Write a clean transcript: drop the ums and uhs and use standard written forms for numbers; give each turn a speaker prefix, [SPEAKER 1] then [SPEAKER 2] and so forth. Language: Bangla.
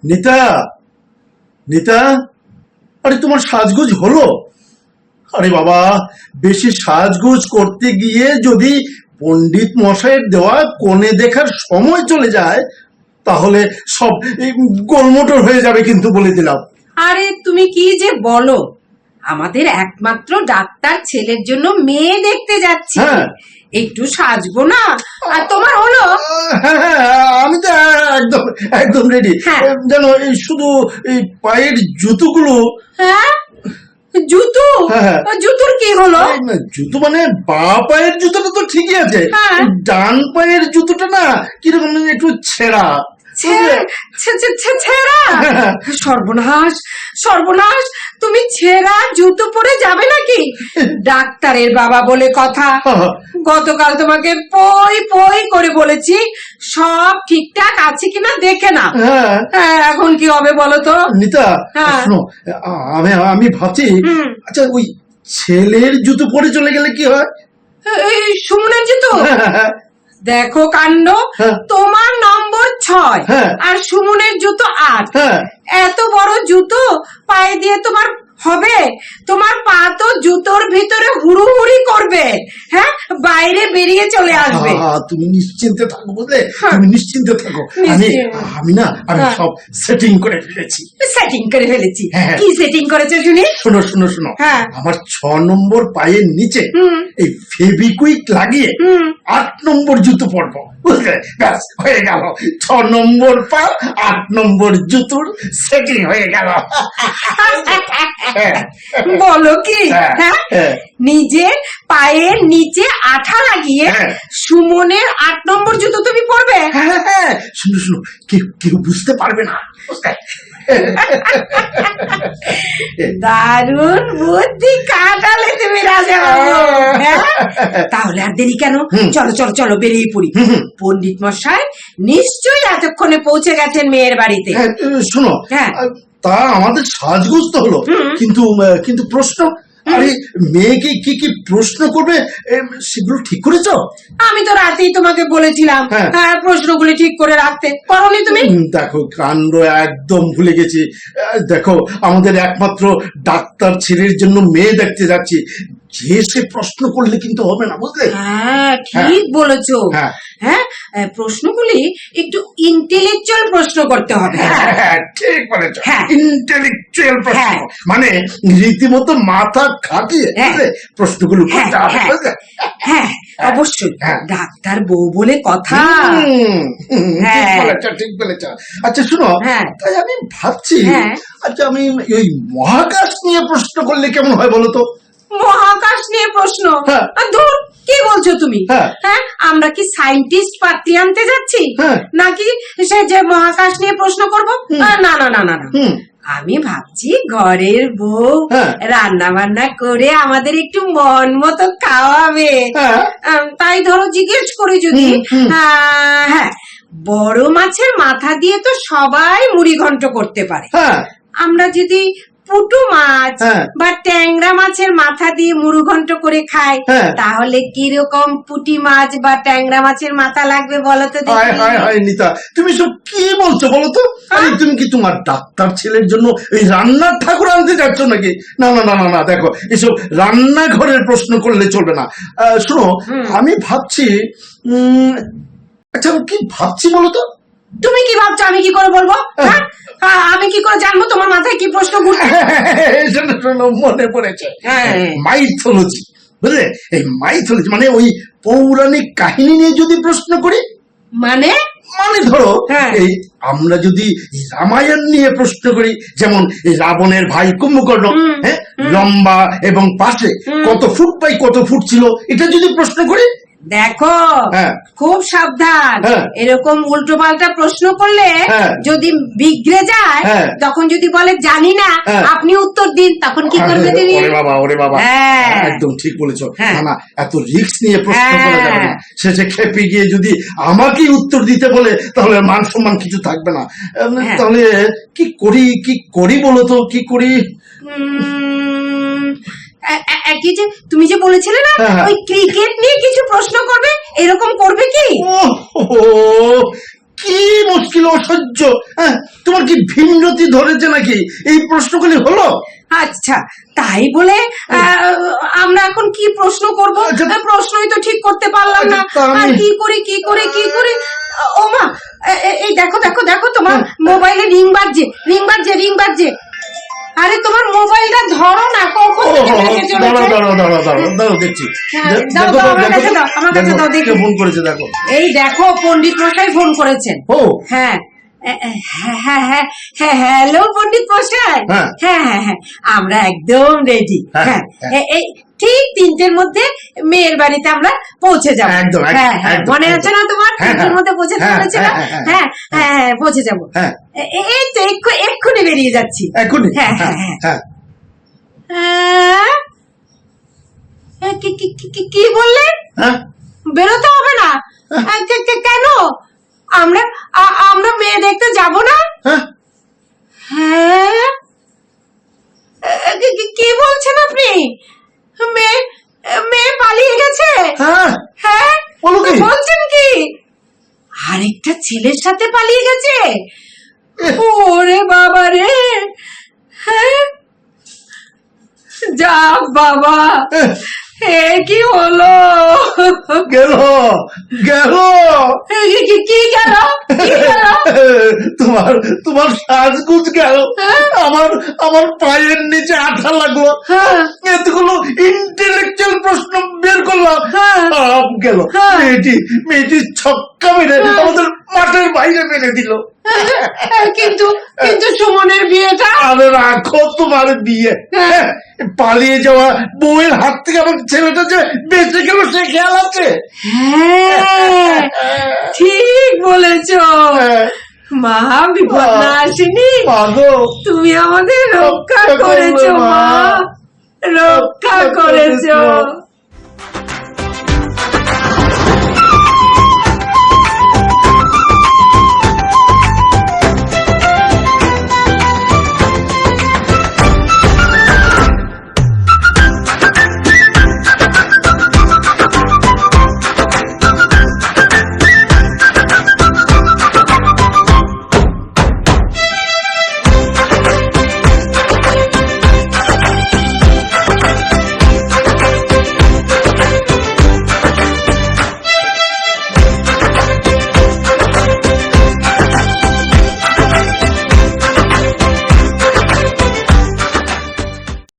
[SPEAKER 1] নিতা, নিতা, আরে তোমার সাজগোজ হলো? আরে বাবা, বেশি সাজগোজ করতে গিয়ে যদি পণ্ডিত মশাইয়ের দেওয়া কনে দেখার সময় চলে যায় তাহলে সব গোলমোটর হয়ে যাবে কিন্তু, বলে দিলাম।
[SPEAKER 2] আরে তুমি কি যে বলো, আমাদের একমাত্র ডাক্তার ছেলের জন্য মেয়ে দেখতে যাচ্ছি,
[SPEAKER 1] হ্যাঁ।
[SPEAKER 2] একটু সাজবো না? আর তোমার হলো?
[SPEAKER 1] হ্যাঁ হ্যাঁ, আমি তো একদম একদম রেডি।
[SPEAKER 2] হ্যাঁ।
[SPEAKER 1] জানো, এই শুধু এই পায়ের জুতোগুলো।
[SPEAKER 2] হ্যাঁ, জুতো?
[SPEAKER 1] হ্যাঁ।
[SPEAKER 2] জুতোর কি হলো?
[SPEAKER 1] এই না, জুতো মানে বা পায়ের জুতোটা তো ঠিকই আছে,
[SPEAKER 2] হ্যাঁ।
[SPEAKER 1] এই ডান পায়ের জুতোটা না কিরকম যেন একটু ছেঁড়া।
[SPEAKER 2] ছেঁড়া? সর্বনাশ, সর্বনাশ! তুমি ছেঁড়া জুতো পরে যাবে নাকি? ডাক্তারের বাবা বলে কথা। গতকাল তোমাকে পই পই করে বলেছি সব ঠিকঠাক আছে কিনা দেখে না।
[SPEAKER 1] হ্যাঁ,
[SPEAKER 2] এখন কি হবে বলো তো?
[SPEAKER 1] নিতা,
[SPEAKER 2] হ্যাঁ।
[SPEAKER 1] শোনো, আমি ভাবছি, আচ্ছা ওই ছেলের জুতো পরে চলে গেলে কি হয়?
[SPEAKER 2] এই সুমনের জুতো? দেখো কাণ্ড,
[SPEAKER 1] হ্যাঁ।
[SPEAKER 2] তোমার নম্বর 6
[SPEAKER 1] হ্যাঁ।
[SPEAKER 2] আর সুমনের জুতো 8।
[SPEAKER 1] হ্যাঁ।
[SPEAKER 2] এত বড় জুতো পায়ে দিয়ে তোমার হবে? তোমার পা তো জুতোর ভিতরে হুড়ুহুড়ি করবে, হ্যাঁ, বাইরে বেরিয়ে চলে আসবে।
[SPEAKER 1] তুমি নিশ্চিন্তে থাকো, বুঝলে?
[SPEAKER 2] হ্যাঁ।
[SPEAKER 1] তুমি নিশ্চিন্তে থাকো। আমি
[SPEAKER 2] হ্যাঁ।
[SPEAKER 1] সব সেটিং করে ফেলেছি।
[SPEAKER 2] সেটিং করে ফেলেছি?
[SPEAKER 1] হ্যাঁ।
[SPEAKER 2] কি সেটিং করেছো শুনি?
[SPEAKER 1] শোনো শোনো শোনো,
[SPEAKER 2] হ্যাঁ।
[SPEAKER 1] আমার 6 নম্বর পায়ের নিচে
[SPEAKER 2] হুম।
[SPEAKER 1] এই ফেভিকুইক লাগিয়ে 8 নম্বর জুতো পরবো, বুঝলে? ব্যাস হয়ে গেল, 6 নম্বর পা 8 নম্বর জুতোর সেটিং হয়ে গেল।
[SPEAKER 2] বলো কি?
[SPEAKER 1] হ্যাঁ,
[SPEAKER 2] হ্যাঁ,
[SPEAKER 1] হ্যাঁ।
[SPEAKER 2] নিজের পায়ের নিচে আঠা লাগিয়ে
[SPEAKER 1] হ্যাঁ।
[SPEAKER 2] সুমনের 8 নম্বর জুতো তুমি পরবে?
[SPEAKER 1] হ্যাঁ হ্যাঁ, শুনো শুনো, কেউ বুঝতে পারবে না, বুঝলে?
[SPEAKER 2] দারুণ বুদ্ধি কাটালে তুমি রাজা বাবু। হ্যাঁ? তাহলে আর দেরি কেন? চলো চলো চলো, বেরিয়ে পড়ি। পণ্ডিত মশাই নিশ্চয়ই এতক্ষণে পৌঁছে গেছেন মেয়ের বাড়িতে।
[SPEAKER 1] হ্যাঁ, শোনো,
[SPEAKER 2] হ্যাঁ।
[SPEAKER 1] তা আমাদের সাজগোজ তো হলো, কিন্তু প্রশ্ন, আরে মেয়েকে কি কি প্রশ্ন করবে সেগুলো ঠিক করেছো?
[SPEAKER 2] আমি তো রাতেই তোমাকে বলেছিলাম,
[SPEAKER 1] হ্যাঁ।
[SPEAKER 2] হ্যাঁ, প্রশ্নগুলি ঠিক করে রাখতে। করোনি তুমি?
[SPEAKER 1] দেখো, কাণ্ড একদম ভুলে গেছি। দেখো, আমাদের একমাত্র ডাক্তার ছেলের জন্য মেয়ে দেখতে যাচ্ছি, যে সে প্রশ্ন করলে কিন্তু হবে না, বুঝলে?
[SPEAKER 2] হ্যাঁ, ঠিক বলেছো।
[SPEAKER 1] হ্যাঁ।
[SPEAKER 2] হ্যাঁ, প্রশ্নগুলি একটু ইন্টেলেকচুয়াল প্রশ্ন করতে হবে।
[SPEAKER 1] হ্যাঁ, ঠিক বলেছো।
[SPEAKER 2] হ্যাঁ।
[SPEAKER 1] ইন্টেলেকচুয়াল প্রশ্ন,
[SPEAKER 2] হ্যাঁ।
[SPEAKER 1] মানে রীতিমতো মাথা খাটিয়ে,
[SPEAKER 2] হ্যাঁ।
[SPEAKER 1] বুঝলে, প্রশ্নগুলো করতে হবে,
[SPEAKER 2] হ্যাঁ।
[SPEAKER 1] বুঝলে?
[SPEAKER 2] হ্যাঁ, অবশ্যই।
[SPEAKER 1] হ্যাঁ।
[SPEAKER 2] ডাক্তার বউ বলে কথা।
[SPEAKER 1] ঠিক
[SPEAKER 2] হ্যাঁ।
[SPEAKER 1] বলেছ, ঠিক বলেছ। আচ্ছা শোনো,
[SPEAKER 2] হ্যাঁ।
[SPEAKER 1] তাই আমি ভাবছি,
[SPEAKER 2] হ্যাঁ।
[SPEAKER 1] আচ্ছা আমি ওই মহাকাশ নিয়ে প্রশ্ন করলে কেমন হয় বলো তো?
[SPEAKER 2] মহাকাশ নিয়ে প্রশ্ন?
[SPEAKER 1] হ্যাঁ।
[SPEAKER 2] ধুর, কি বলছো তুমি?
[SPEAKER 1] হ্যাঁ।
[SPEAKER 2] হ্যাঁ, আমরা কি সায়েন্টিস্ট পাত্রী আনতে যাচ্ছি
[SPEAKER 1] হ্যাঁ।
[SPEAKER 2] নাকি সে যে মহাকাশ নিয়ে প্রশ্ন করব? না না না না না। আমি ভাবছি ঘরের বউ
[SPEAKER 1] হ্যাঁ।
[SPEAKER 2] রান্না বান্না করে আমাদের একটু মন মতো খাওয়াবে।
[SPEAKER 1] হ্যাঁ।
[SPEAKER 2] তাই ধরো জিজ্ঞেস করি যদি, হ্যাঁ, বড় মাছের মাথা দিয়ে তো সবাই মুড়ি ঘন্ট করতে পারে।
[SPEAKER 1] হ্যাঁ।
[SPEAKER 2] আমরা যদি পুটু মাছ
[SPEAKER 1] হ্যাঁ।
[SPEAKER 2] বা ট্যাংরা মাছের মাথা দিয়ে মুড়ি ঘন্ট করে খাই,
[SPEAKER 1] হ্যাঁ।
[SPEAKER 2] তাহলে কিরকম পুঁটি মাছ বা ট্যাংরা মাছের মাথা লাগবে বলো তো
[SPEAKER 1] হায়
[SPEAKER 2] দেখি?
[SPEAKER 1] হায় হায়, নিতা, তুমি সব কি বলছো বলো তো? আরে তুমি কি তোমার ডাক্তার ছেলের জন্য এই রান্নার ঠাকুর আনতে যাচ্ছ নাকি? না না না না না, দেখো, এসব রান্নাঘরের প্রশ্ন করলে চলবে না। শোনো, আমি ভাবছি, আচ্ছা আমি কি ভাবছি বলো তো?
[SPEAKER 2] তুমি কি ভাবছো আমি কি করে বলবো? হ্যাঁ? আমি কি করে জানবো তোমার মাথায় কি প্রশ্ন ঘুরছে?
[SPEAKER 1] শোনো শোনো, মনে পড়েছে,
[SPEAKER 2] হ্যাঁ।
[SPEAKER 1] মাইথোলজি, বুঝলে? এই মাইথোলজি মানে ওই পৌরাণিক কাহিনী নিয়ে যদি প্রশ্ন করি,
[SPEAKER 2] মানে
[SPEAKER 1] ধরো,
[SPEAKER 2] হ্যাঁ।
[SPEAKER 1] এই আমরা যদি রামায়ণ নিয়ে প্রশ্ন করি, যেমন এই রাবণের ভাই কুম্ভকর্ণ, হ্যাঁ, লম্বা এবং পাশে কত ফুট বাই কত ফুট ছিল, এটা যদি প্রশ্ন করি,
[SPEAKER 2] দেখো,
[SPEAKER 1] হ্যাঁ।
[SPEAKER 2] খুব সাবধান।
[SPEAKER 1] হ্যাঁ।
[SPEAKER 2] এরকম উল্টো পাল্টা প্রশ্ন করলে
[SPEAKER 1] হ্যাঁ।
[SPEAKER 2] যদি বিগড়ে যায়,
[SPEAKER 1] হ্যাঁ।
[SPEAKER 2] তখন যদি বলে জানি না,
[SPEAKER 1] হ্যাঁ।
[SPEAKER 2] আপনি উত্তর দিন, তখন কি করবে তুমি?
[SPEAKER 1] ওরে বাবা, ওরে বাবা,
[SPEAKER 2] হ্যাঁ।
[SPEAKER 1] একদম ঠিক বলেছো।
[SPEAKER 2] হ্যাঁ।
[SPEAKER 1] না না, এত রিস্ক নিয়ে প্রশ্ন
[SPEAKER 2] হ্যাঁ।
[SPEAKER 1] করা যাবে না। শেষে খেপে গিয়ে যদি আমাকেই উত্তর দিতে বলে, তাহলে মান সম্মান কিছু থাকবে না।
[SPEAKER 2] হ্যাঁ।
[SPEAKER 1] তাহলে কি করি বলো তো, কি করি?
[SPEAKER 2] কি যে তুমি যে বলেছিলে না,
[SPEAKER 1] হ্যাঁ, হ্যাঁ।
[SPEAKER 2] ওই ক্রিকেট নিয়ে কিছু প্রশ্ন করবে, এরকম করবে কি?
[SPEAKER 1] কি মুশকিল অসহ্য। হ্যাঁ, তোমার কি ভিন্নতি ধরেছে নাকি? এই প্রশ্নগুলি হলো?
[SPEAKER 2] আচ্ছা, তাই বলে আমরা এখন কি প্রশ্ন করব?
[SPEAKER 1] আচ্ছা।
[SPEAKER 2] প্রশ্নই তো ঠিক করতে পারলাম না।
[SPEAKER 1] আচ্ছা, তা আমি-
[SPEAKER 2] আর কি করি কি করি কি করি? ও মা, এই দেখো দেখো দেখো, তোমার মোবাইলে রিং বাজছে রিং বাজছে রিং বাজছে। আরে তোমার মোবাইলটা ধরো না, কখন থেকে বেজে চলেছে।
[SPEAKER 1] দাঁড়াও দেখছি।
[SPEAKER 2] হ্যাঁ, দাও,
[SPEAKER 1] দেখো
[SPEAKER 2] দাও,
[SPEAKER 1] তো,
[SPEAKER 2] আমার
[SPEAKER 1] দেখো
[SPEAKER 2] কাছে
[SPEAKER 1] তো,
[SPEAKER 2] দাও, আমার কাছে
[SPEAKER 1] দেখো,
[SPEAKER 2] দাও, দেখি।
[SPEAKER 1] কে ফোন করেছে দেখো।
[SPEAKER 2] এই দেখো, পণ্ডিত মশাই ফোন করেছেন।
[SPEAKER 1] ও
[SPEAKER 2] হ্যাঁ, হ্যাঁ হ্যাঁ হ্যাঁ, হ্যালো পণ্ডিত মশাই।
[SPEAKER 1] হ্যাঁ।
[SPEAKER 2] হ্যাঁ হ্যাঁ হ্যাঁ, আমরা একদম রেডি।
[SPEAKER 1] হ্যাঁ,
[SPEAKER 2] হ্যাঁ,
[SPEAKER 1] হ্যাঁ।
[SPEAKER 2] এই ঠিক 3টের মধ্যে মেয়ের বাড়িতে আমরা পৌঁছে যাবো।
[SPEAKER 1] একদম, একদম,
[SPEAKER 2] হ্যাঁ হ্যাঁ,
[SPEAKER 1] একদম,
[SPEAKER 2] মনে
[SPEAKER 1] একদম।
[SPEAKER 2] আছে না তোমার?
[SPEAKER 1] হ্যাঁ,
[SPEAKER 2] 3টের মধ্যে পৌঁছে
[SPEAKER 1] হ্যাঁ,
[SPEAKER 2] বলেছিল।
[SPEAKER 1] হ্যাঁ, হ্যাঁ,
[SPEAKER 2] হ্যাঁ হ্যাঁ হ্যাঁ, পৌঁছে যাবো।
[SPEAKER 1] হ্যাঁ,
[SPEAKER 2] এই তো এক্ষুনি বেরিয়ে যাচ্ছি।
[SPEAKER 1] এখনই।
[SPEAKER 2] হ্যাঁ হ্যাঁ হ্যাঁ।
[SPEAKER 1] হ্যাঁ,
[SPEAKER 2] কি বললেন?
[SPEAKER 1] হ্যাঁ,
[SPEAKER 2] বেরোতে হবে না? কেন? আমরা আমরা মেয়ে দেখতে যাব না?
[SPEAKER 1] হ্যাঁ।
[SPEAKER 2] হ্যাঁ, কি বলছেন আপনি? মেয়ে মেয়ে পালিয়ে গেছে?
[SPEAKER 1] হ্যাঁ,
[SPEAKER 2] হ্যাঁ,
[SPEAKER 1] বলো কি?
[SPEAKER 2] বলছেন কি? আরেকটা ছেলের সাথে পালিয়ে গেছে? ওরে বাবা রে! হ্যাঁ, যা বাবা, এ কি হলো?
[SPEAKER 1] গেল গেল
[SPEAKER 2] কি গেল? কি গেল?
[SPEAKER 1] তোমার তোমার সাজগুজ গেল। আমার আমার পায়ের নিচে আঠা লাগলো।
[SPEAKER 2] হ্যাঁ।
[SPEAKER 1] এতগুলো ইন্টেলেকচুয়াল প্রশ্ন বের করলাম,
[SPEAKER 2] হ্যাঁ।
[SPEAKER 1] সব গেল।
[SPEAKER 2] হ্যাঁ।
[SPEAKER 1] মেয়েটি ছক্কা মেরে আমাদের মাঠের বাইরে মেরে দিল।
[SPEAKER 2] কিন্তু কিন্তু সুমনের বিয়েটা?
[SPEAKER 1] আরে রাখো তোমার বিয়ে।
[SPEAKER 2] হ্যাঁ।
[SPEAKER 1] পালিয়ে যাওয়া বউয়ের হাত থেকে আমার ছেলেটা যে বেঁচে গেল সে খেয়াল আছে?
[SPEAKER 2] হ্যাঁ, ঠিক বলেছো।
[SPEAKER 1] হ্যাঁ।
[SPEAKER 2] মা, বিপদ না আসেনি?
[SPEAKER 1] মাগো,
[SPEAKER 2] তুমি আমাদের রক্ষা
[SPEAKER 1] রক্ষা করবে
[SPEAKER 2] করেছো
[SPEAKER 1] মা।
[SPEAKER 2] মা, রক্ষা করেছো।